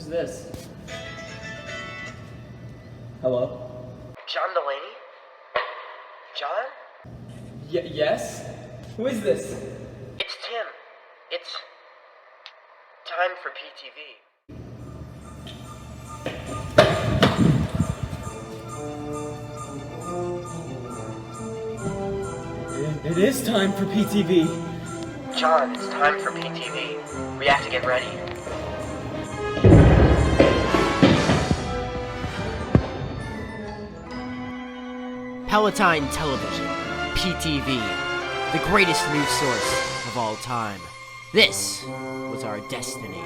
this? Hello? John Delaney? John? Yes? Who is this? It's Tim. It's time for PTV. It is time for PTV. John, it's time for PTV. We have to get ready. Palatine Television, PTV, the greatest news source of all time. This was our destiny.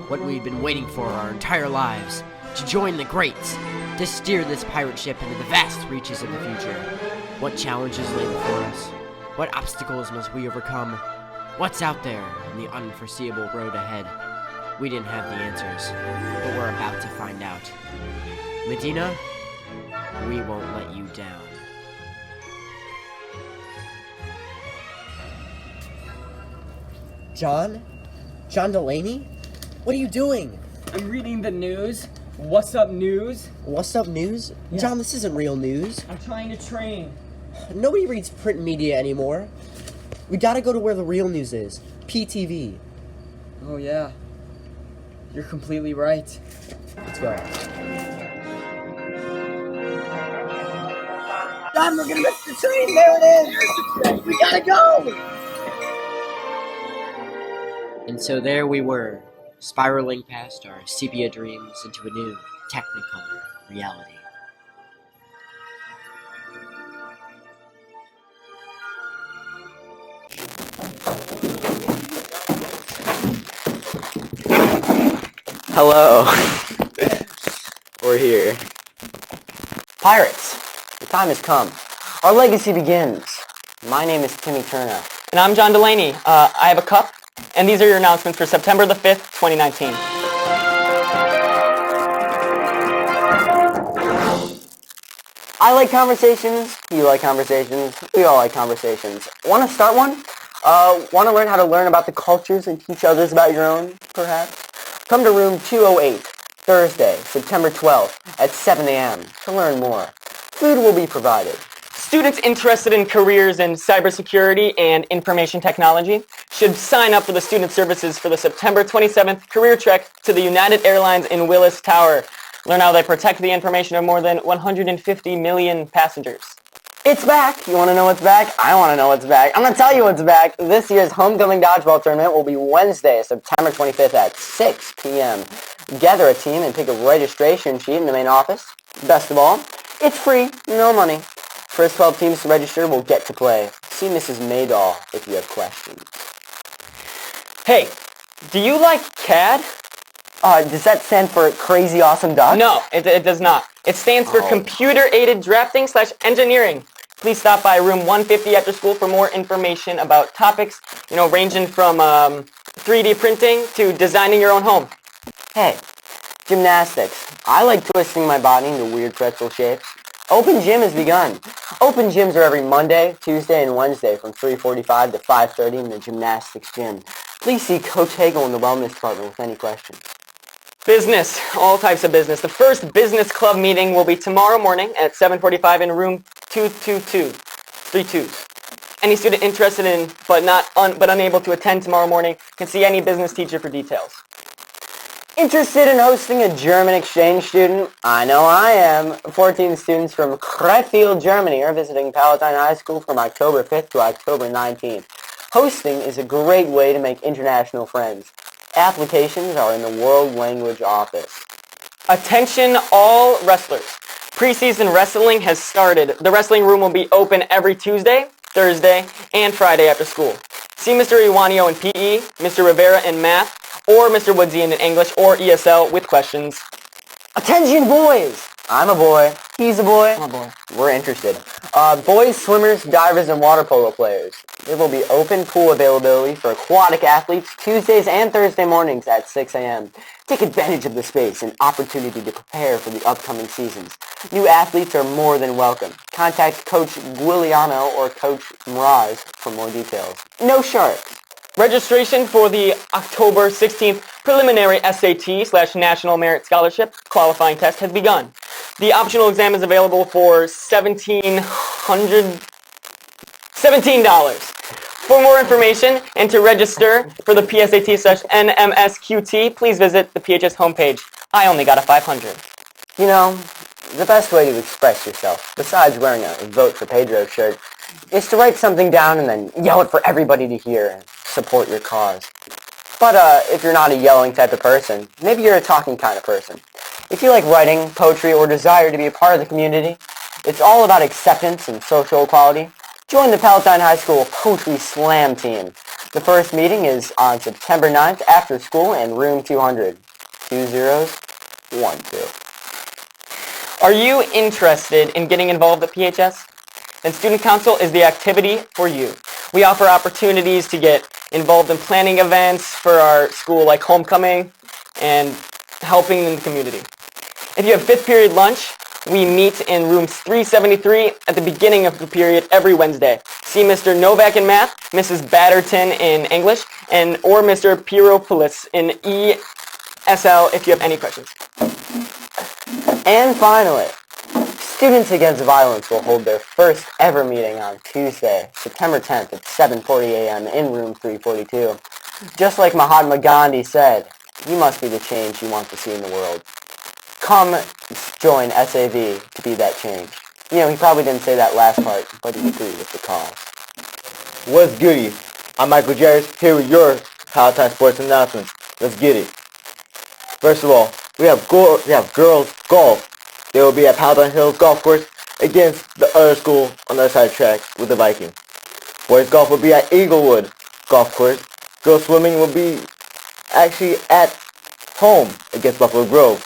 What we'd been waiting for our entire lives, to join the greats, to steer this pirate ship into the vast reaches of the future. What challenges lay before us? What obstacles must we overcome? What's out there in the unforeseeable road ahead? We didn't have the answers, but we're about to find out. Medina, we won't let you down. John? John Delaney? What are you doing? I'm reading the news. What's up, news? What's up, news? Yeah. John, this isn't real news. I'm trying to train. Nobody reads print media anymore. We gotta go to where the real news is. PTV. Oh, yeah. You're completely right. Let's go. John, we're gonna miss the train! There it is! We gotta go! And so there we were, spiraling past our sepia dreams into a new, technicolor reality. Hello. We're here. Pirates, the time has come. Our legacy begins. My name is Timmy Turner. And I'm John Delaney. I have a cup, and these are your announcements for September the 5th, 2019. I like conversations, you like conversations, we all like conversations. Want to start one? Want to learn how to learn about the cultures and teach others about your own, perhaps? Come to room 208, Thursday, September 12th at 7 a.m. to learn more. Food will be provided. Students interested in careers in cybersecurity and information technology should sign up for the student services for the September 27th career trek to the United Airlines in Willis Tower. Learn how they protect the information of more than 150 million passengers. It's back! You want to know what's back? I want to know what's back. I'm going to tell you what's back. This year's Homecoming Dodgeball Tournament will be Wednesday, September 25th at 6 p.m. Gather a team and pick a registration sheet in the main office. Best of all, it's free, no money. First 12 teams to register will get to play. See Mrs. Maydall if you have questions. Hey, do you like CAD? Does that stand for Crazy Awesome Ducks? No, it does not. It stands for Computer-Aided Drafting/Engineering. Please stop by room 150 after school for more information about topics, ranging from 3D printing to designing your own home. Hey, gymnastics. I like twisting my body into weird pretzel shapes. Open gym has begun. Open gyms are every Monday, Tuesday, and Wednesday from 3:45 to 5:30 in the gymnastics gym. Please see Coach Hagel in the wellness department with any questions. Business, all types of business. The first business club meeting will be tomorrow morning at 7:45 in room 222, 32s. Any student interested in but unable to attend tomorrow morning can see any business teacher for details. Interested in hosting a German exchange student? I know I am. 14 students from Krefeld, Germany are visiting Palatine High School from October 5th to October 19th. Hosting is a great way to make international friends. Applications are in the World Language Office. Attention all wrestlers. Preseason wrestling has started. The wrestling room will be open every Tuesday, Thursday, and Friday after school. See Mr. Iwanio in PE, Mr. Rivera in math, or Mr. Woodsian in English or ESL with questions. Attention boys! I'm a boy. He's a boy. I'm a boy. We're interested. Boys, swimmers, divers, and water polo players. There will be open pool availability for aquatic athletes Tuesdays and Thursday mornings at 6 a.m. Take advantage of the space and opportunity to prepare for the upcoming seasons. New athletes are more than welcome. Contact Coach Guiliano or Coach Mraz for more details. No sharks. Registration for the October 16th preliminary SAT/National Merit Scholarship qualifying test has begun. The optional exam is available for $17. For more information and to register for the PSAT/NMSQT, please visit the PHS homepage. I only got a 500. You know, the best way to express yourself, besides wearing a Vote for Pedro shirt, is to write something down and then yell it for everybody to hear and support your cause. But if you're not a yelling type of person, maybe you're a talking kind of person. If you like writing, poetry, or desire to be a part of the community, it's all about acceptance and social equality, join the Palatine High School Poetry Slam team. The first meeting is on September 9th after school in room 200. 2012. Are you interested in getting involved at PHS? Then Student Council is the activity for you. We offer opportunities to get involved in planning events for our school like homecoming and helping in the community. If you have 5th period lunch, we meet in room 373 at the beginning of the period every Wednesday. See Mr. Novak in math, Mrs. Batterton in English, or Mr. Piropoulos in ESL if you have any questions. And finally, Students Against Violence will hold their first ever meeting on Tuesday, September 10th at 7:40 a.m. in room 342. Just like Mahatma Gandhi said, you must be the change you want to see in the world. Come join SAV to be that change. You know, he probably didn't say that last part, but he agreed with the cause. What's goody? I'm Michael Jarris, here with your Palatine Sports announcements. Let's get it. First of all, we have girls golf. They will be at Palatine Hills Golf Course against the other school on the other side of the track with the Viking. Boys golf will be at Eaglewood Golf Course. Girls swimming will be actually at home against Buffalo Grove.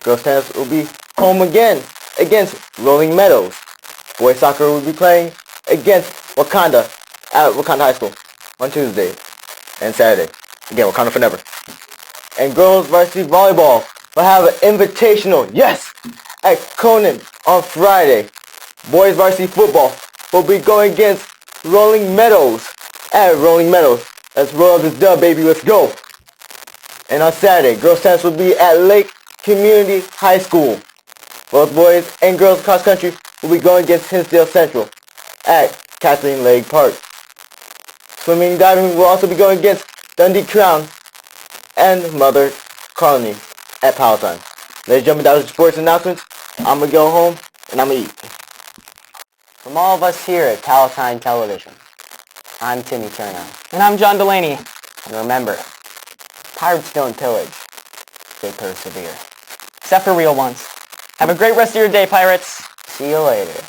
Girls tennis will be home again against Rolling Meadows. Boys soccer will be playing against Wakanda at Wakanda High School on Tuesday and Saturday. Again, Wakanda for never. And girls varsity volleyball will have an invitational, yes, at Conan on Friday. Boys varsity football will be going against Rolling Meadows at Rolling Meadows. Let's roll up this dub, baby. Let's go. And on Saturday, girls tennis will be at Lake Community High School. Both boys and girls cross country will be going against Hinsdale Central at Kathleen Lake Park. Swimming and diving will also be going against Dundee Crown and Mother Colony at Palatine. Ladies and gentlemen, that was the sports announcements. I'm going to go home and I'm going to eat. From all of us here at Palatine Television, I'm Timmy Turner. And I'm John Delaney. And remember, pirates don't pillage, they persevere. Except for real ones. Have a great rest of your day, pirates. See you later.